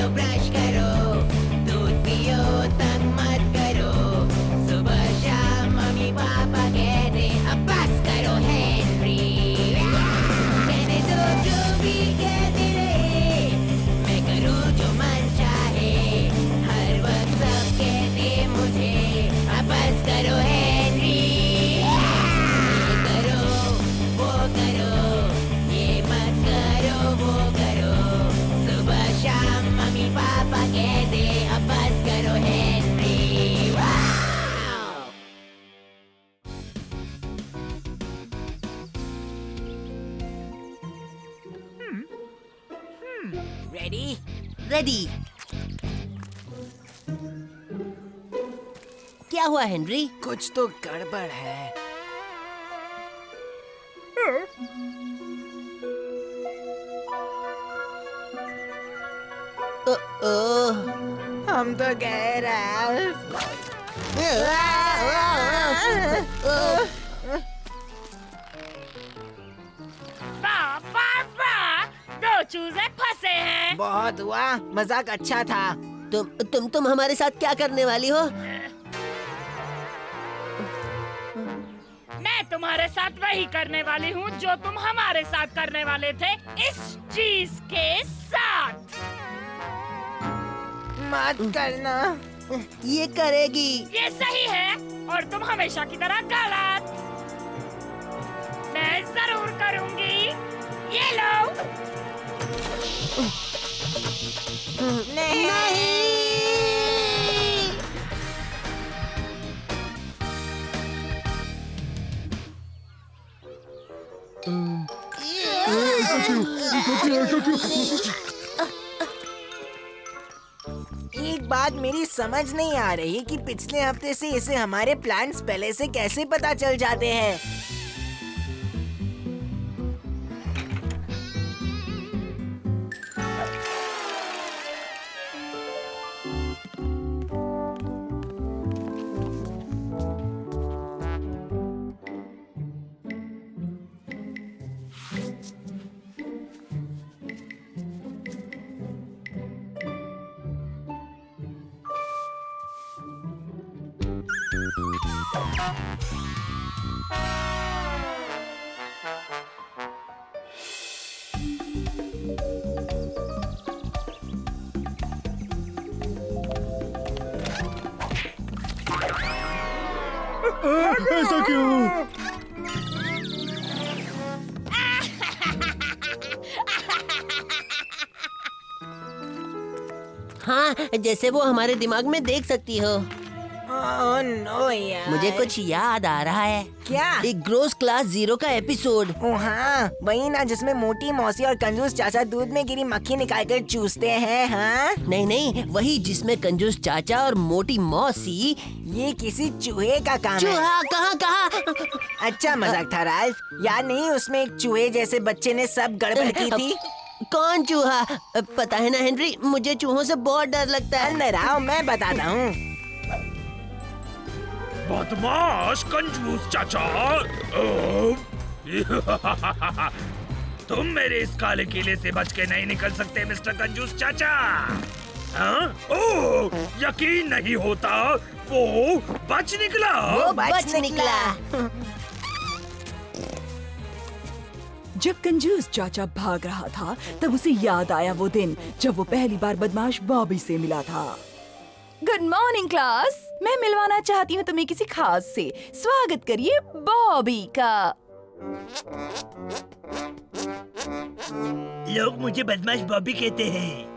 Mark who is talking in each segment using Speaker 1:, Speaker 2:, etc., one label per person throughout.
Speaker 1: लो brush करो, दूध पियो तंग मत करो, सुबह शाम मम्मी पापा कहते अब बस करो हेनरी। कहने दो जो भी कहते रहे, मैं करूँ जो मन चाहे, हर वक्त सब कहते मुझे अब बस करो हेनरी। ये करो वो करो, ये मत करो वो करो, सुबह शाम मम्मी पापा कहते अब बस करो हेनरी। रेडी?
Speaker 2: रेडी। क्या हुआ हेनरी?
Speaker 1: कुछ तो गड़बड़ है। हम तो गए राल्फ।
Speaker 3: दो चूजे फंसे हैं।
Speaker 1: बहुत हुआ, मजाक अच्छा था।
Speaker 2: तुम हमारे साथ क्या करने वाली हो?
Speaker 3: मैं तुम्हारे साथ वही करने वाली हूँ जो तुम हमारे साथ करने वाले थे, इस चीज के साथ।
Speaker 1: मत करना।
Speaker 2: ये करेगी।
Speaker 3: ये सही है और तुम हमेशा की तरह गलत। मैं जरूर करूँगी। ये लो।
Speaker 1: नहीं। एक बात मेरी समझ नहीं आ रही कि पिछले हफ्ते से इसे हमारे प्लान्स पहले से कैसे पता चल जाते हैं।
Speaker 4: ऐसा क्यों?
Speaker 2: हाँ, जैसे वो हमारे दिमाग में देख सकती हो।
Speaker 1: ओह नो यार।
Speaker 2: मुझे कुछ याद आ रहा है।
Speaker 1: क्या?
Speaker 2: एक ग्रोस क्लास 0 का एपिसोड।
Speaker 1: ओह हाँ, वही ना जिसमें मोटी मौसी और कंजूस चाचा दूध में गिरी मक्खी निकाल कर चूसते हैं। हाँ
Speaker 2: नहीं, वही जिसमें कंजूस चाचा और मोटी मौसी।
Speaker 1: ये किसी चूहे का काम है।
Speaker 2: चूहा? कहाँ?
Speaker 1: अच्छा मजाक था राल्फ। याद नहीं उसमें एक चूहे जैसे बच्चे ने सब गड़बड़ की थी।
Speaker 2: कौन चूहा? पता है ना हेनरी, मुझे चूहों से बहुत डर लगता है।
Speaker 1: अंदर आओ, मैं बताता हूँ।
Speaker 4: बदमाश कंजूस चाचा। तुम मेरे इस काले किले से बच के नहीं निकल सकते मिस्टर कंजूस चाचा। हाँ? ओह, यकीन नहीं होता, वो बच निकला।
Speaker 2: वो बच निकला।
Speaker 5: जब कंजूस चाचा भाग रहा था तब उसे याद आया वो दिन जब वो पहली बार बदमाश बॉबी से मिला था। गुड मॉर्निंग क्लास, मैं मिलवाना चाहती हूँ तुम्हें किसी खास से। स्वागत करिए बॉबी का।
Speaker 4: लोग मुझे बदमाश बॉबी कहते हैं।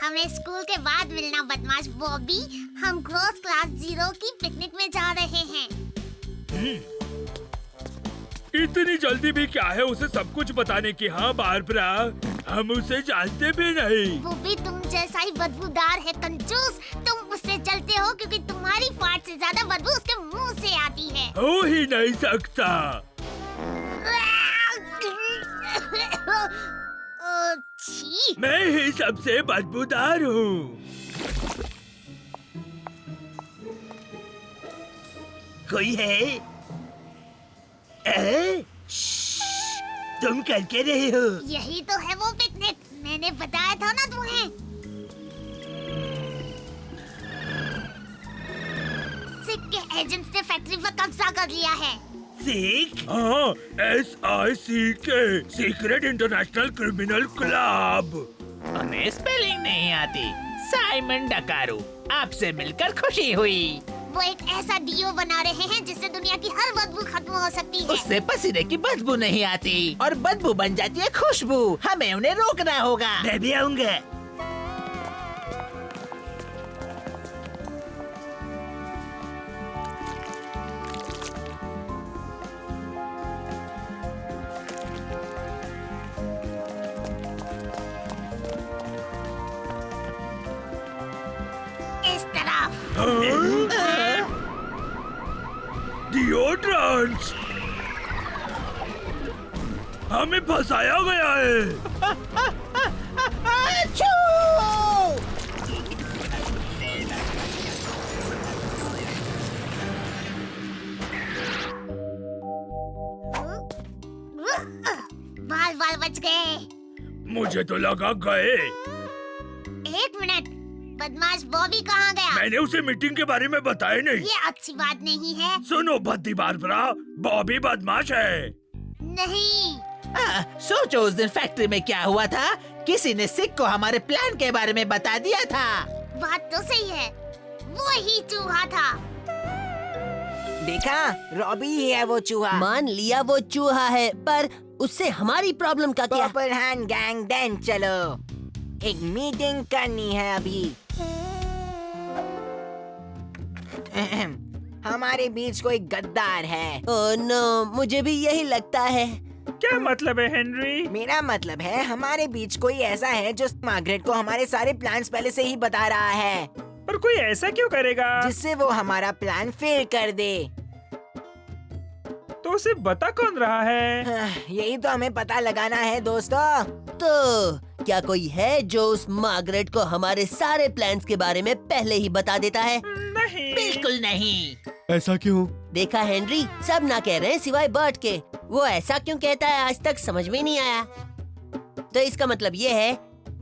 Speaker 6: हमें स्कूल के बाद मिलना बदमाश बॉबी। हम ग्रोस क्लास 0 की पिकनिक में जा रहे हैं।
Speaker 4: इतनी जल्दी भी क्या है उसे सब कुछ बताने की? हाँ बारबरा, हम उसे जानते भी नहीं।
Speaker 6: वो भी तुम जैसा ही बदबूदार है कंजूस। तुम उससे जलते हो क्योंकि तुम्हारी फाट से ज्यादा बदबू उसके मुंह से आती है।
Speaker 4: हो ही नहीं सकता।
Speaker 6: छी।
Speaker 4: मैं ही सबसे बदबूदार हूँ। कोई है? श्श्श, तुम कर क्या रहे हो?
Speaker 6: यही तो है वो पिकनिक, मैंने बताया था ना तुम्हें। सिक के एजेंट्स ने फैक्ट्री पर कब्जा कर लिया है।
Speaker 4: सिक? हाँ, SICK, secret international criminal club.
Speaker 7: उन्हें स्पेलिंग नहीं आती। साइमन डकारू, आपसे मिलकर खुशी हुई।
Speaker 6: वो एक ऐसा डीओ बना रहे हैं जिससे दुनिया की हर बदबू खत्म हो सकती है।
Speaker 7: उससे पसीने की बदबू नहीं आती और बदबू बन जाती है खुशबू। हमें उन्हें रोकना होगा।
Speaker 4: मैं भी आऊंगा।
Speaker 6: इस तरफ।
Speaker 4: डिओड्रेंट्स, हमें फंसाया गया है।
Speaker 6: बाल बाल बच गए।
Speaker 4: मुझे तो लगा गए।
Speaker 6: एक मिनट, बदमाश बॉबी कहाँ गया?
Speaker 4: मैंने उसे मीटिंग के बारे में बताया नहीं।
Speaker 6: ये अच्छी बात नहीं है।
Speaker 4: सुनो भद्दी बारबरा, बॉबी बदमाश है।
Speaker 6: नहीं।
Speaker 7: सोचो उस दिन फैक्ट्री में क्या हुआ था। किसी ने सिक को हमारे प्लान के बारे में बता दिया था।
Speaker 6: बात तो सही है, वो ही चूहा था।
Speaker 8: देखा, रॉबी ही है वो चूहा।
Speaker 2: मान लिया वो चूहा है, पर उससे हमारी प्रॉब्लम का क्या?
Speaker 8: पर्पल हैंड गैंग डैन, चलो एक मीटिंग करनी है अभी। हमारे बीच कोई गद्दार है।
Speaker 2: ओह नो, मुझे भी यही लगता है।
Speaker 9: क्या मतलब है हेनरी?
Speaker 8: मेरा मतलब है हमारे बीच कोई ऐसा है जो मार्गरेट को हमारे सारे प्लान्स पहले से ही बता रहा है,
Speaker 9: पर कोई ऐसा क्यों करेगा?
Speaker 8: जिससे वो हमारा प्लान फेल कर दे।
Speaker 9: तो उसे बता कौन रहा है?
Speaker 8: यही तो हमें पता लगाना है दोस्तों।
Speaker 2: तो क्या कोई है जो उस मार्गरेट को हमारे सारे प्लान्स के बारे में पहले ही बता देता है?
Speaker 9: नहीं,
Speaker 7: बिल्कुल नहीं।
Speaker 10: ऐसा क्यों?
Speaker 2: देखा हेनरी, सब ना कह रहे हैं सिवाय बर्ट के। वो ऐसा क्यों कहता है आज तक समझ में नहीं आया। तो इसका मतलब ये है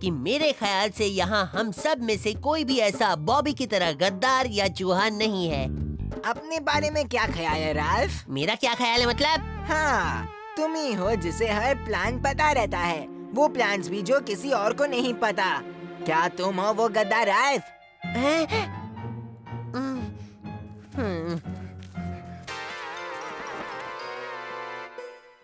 Speaker 2: कि मेरे ख्याल से यहाँ हम सब में से कोई भी ऐसा बॉबी की तरह गद्दार या चूहा नहीं है।
Speaker 8: अपने बारे में क्या ख्याल है राल्फ?
Speaker 2: मेरा क्या ख्याल है मतलब?
Speaker 8: हाँ, तुम ही हो जिसे हर प्लान पता रहता है, वो प्लान्स भी जो किसी और को नहीं पता। क्या तुम हो वो गद्दार राल्फ?
Speaker 2: हैं?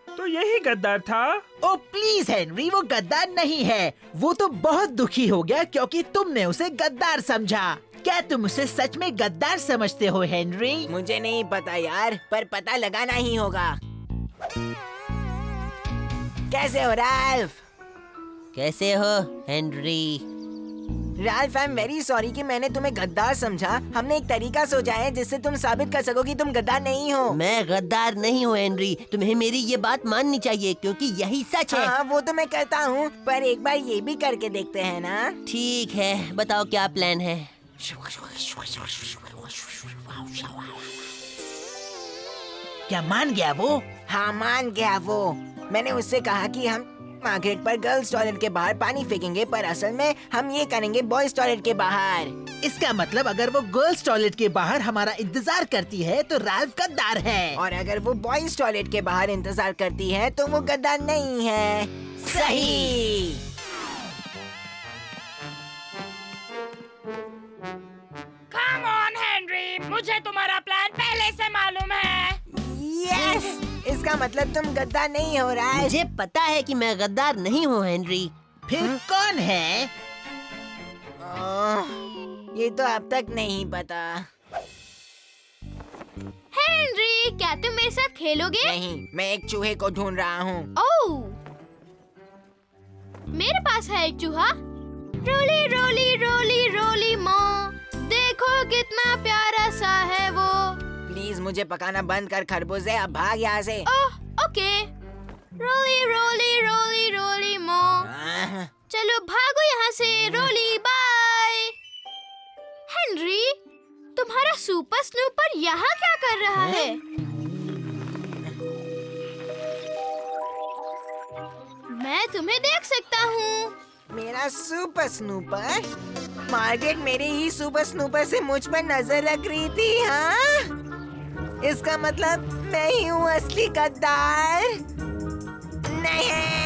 Speaker 9: तो यही गद्दार था।
Speaker 7: ओ प्लीज हेनरी, वो गद्दार नहीं है। वो तो बहुत दुखी हो गया क्योंकि तुमने उसे गद्दार समझा। क्या तुम उसे सच में गद्दार समझते हो हेनरी?
Speaker 8: मुझे नहीं पता यार, पर पता लगाना ही होगा। कैसे हो राल्फ?
Speaker 2: कैसे हो Henry?
Speaker 8: Ralph, I am very sorry कि मैंने तुम्हें गद्दार समझा। हमने एक तरीका सोचा है जिससे तुम साबित कर सको कि तुम गद्दार नहीं हो।
Speaker 2: मैं गद्दार नहीं हूँ हेनरी, तुम्हें मेरी ये बात माननी चाहिए क्योंकि यही सच है।
Speaker 8: हाँ, वो तो मैं करता हूँ, पर एक बार ये भी करके देखते हैं ना।
Speaker 2: ठीक है, बताओ क्या प्लान है?
Speaker 7: क्या मान गया वो?
Speaker 8: हाँ, मान गया वो। मैंने उससे कहा कि हम मार्गरेट पर गर्ल्स टॉयलेट के बाहर पानी फेंकेंगे, पर असल में हम ये करेंगे बॉयज टॉयलेट के बाहर।
Speaker 7: इसका मतलब अगर वो गर्ल्स टॉयलेट के बाहर हमारा इंतजार करती है तो राल्फ गद्दार है।
Speaker 8: और अगर वो बॉयज टॉयलेट के बाहर इंतजार करती है तो वो गद्दार नहीं है।
Speaker 7: सही।
Speaker 3: कम ऑन हेनरी, मुझे तुम्हारा प्लान पहले से मालूम है।
Speaker 8: यस, इसका मतलब तुम गद्दार नहीं हो रहा है।
Speaker 2: मुझे पता है कि मैं गद्दार नहीं हूँ हेनरी।
Speaker 7: फिर कौन है?
Speaker 8: ये तो अब तक नहीं पता।
Speaker 6: हेनरी, क्या तुम मेरे साथ खेलोगे?
Speaker 8: नहीं, मैं एक चूहे को ढूंढ रहा हूँ।
Speaker 6: ओह, मेरे पास है एक चूहा। रोली रोली रोली रोली मो, देखो कितना प्यारा सा है वो।
Speaker 8: प्लीज मुझे पकाना बंद कर खरबूजे, अब भाग यहाँ से।
Speaker 6: ओह, ओके। रोली रोली रोली रोली मो,
Speaker 10: ओके रोली बाय। हेनरी, तुम्हारा सुपर स्नूपर यहाँ क्या कर रहा है? मैं तुम्हें देख सकता हूँ।
Speaker 8: मेरा सुपर स्नूपर? मार्गरेट मेरे ही सुपर स्नूपर से मुझ पर नजर रख रही थी, हाँ? इसका मतलब मैं ही हूँ असली गद्दार? नहीं।